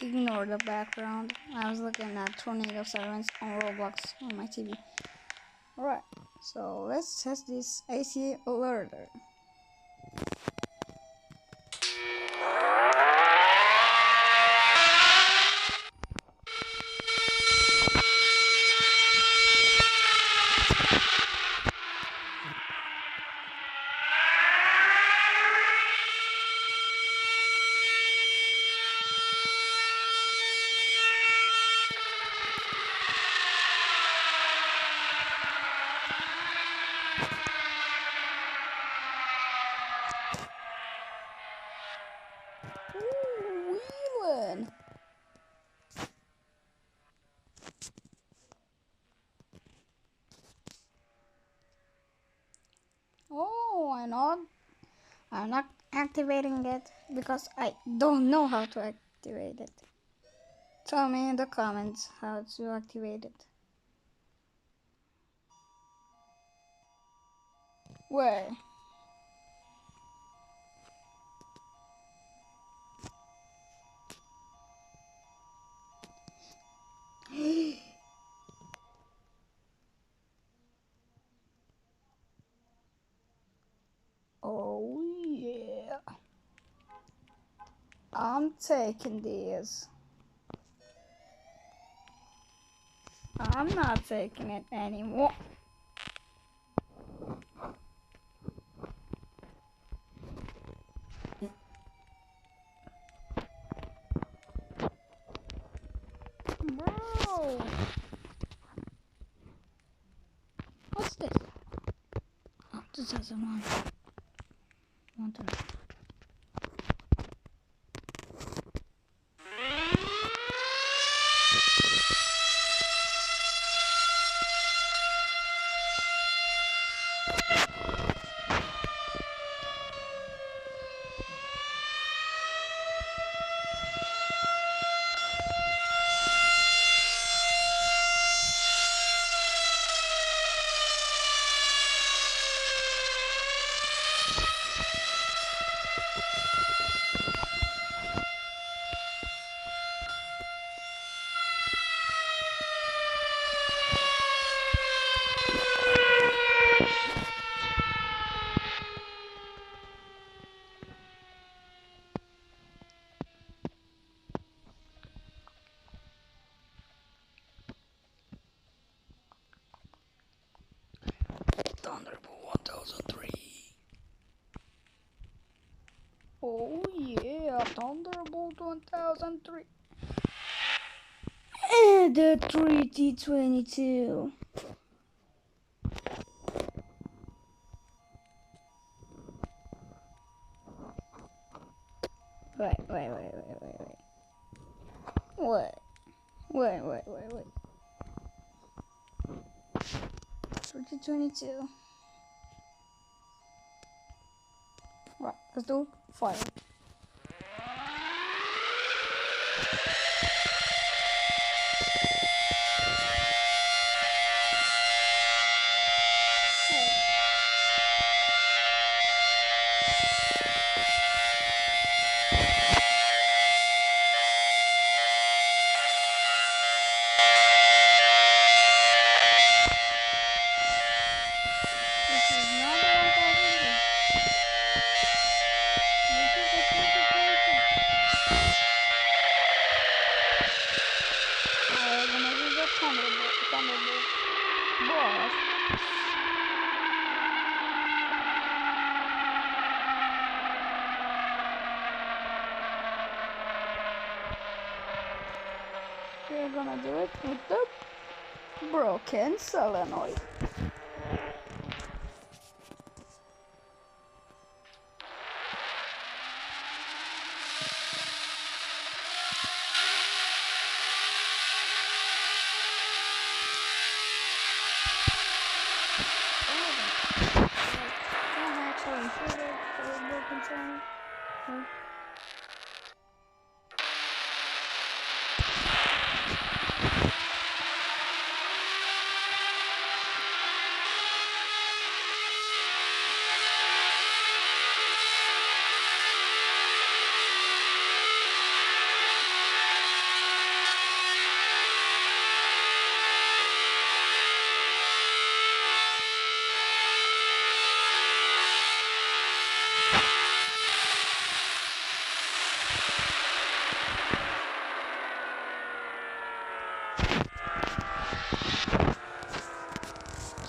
ignore the background. I was looking at Tornado Sirens on Roblox on my TV. Alright, so let's test this AC alerter. Ooh, wheeling. Oh, I'm not activating it because I don't know how to activate it. Tell me in the comments how to activate it. Where? Oh yeah. I'm taking this. I'm not taking it anymore. Bro. What's this? Oh, this doesn't want to know. Thunderbolt 1003. Oh yeah, Thunderbolt 1003. And the 3T22. Wait. Wait. 3T22. Right, let's do fire. This is not the 1000. This is the 2022. We're gonna use the Thunderbolt Blast. We're gonna do it with the broken solenoid.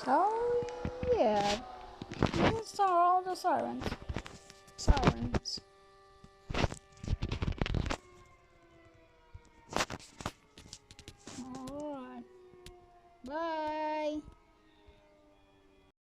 So yeah, these are all the sirens. Sirens.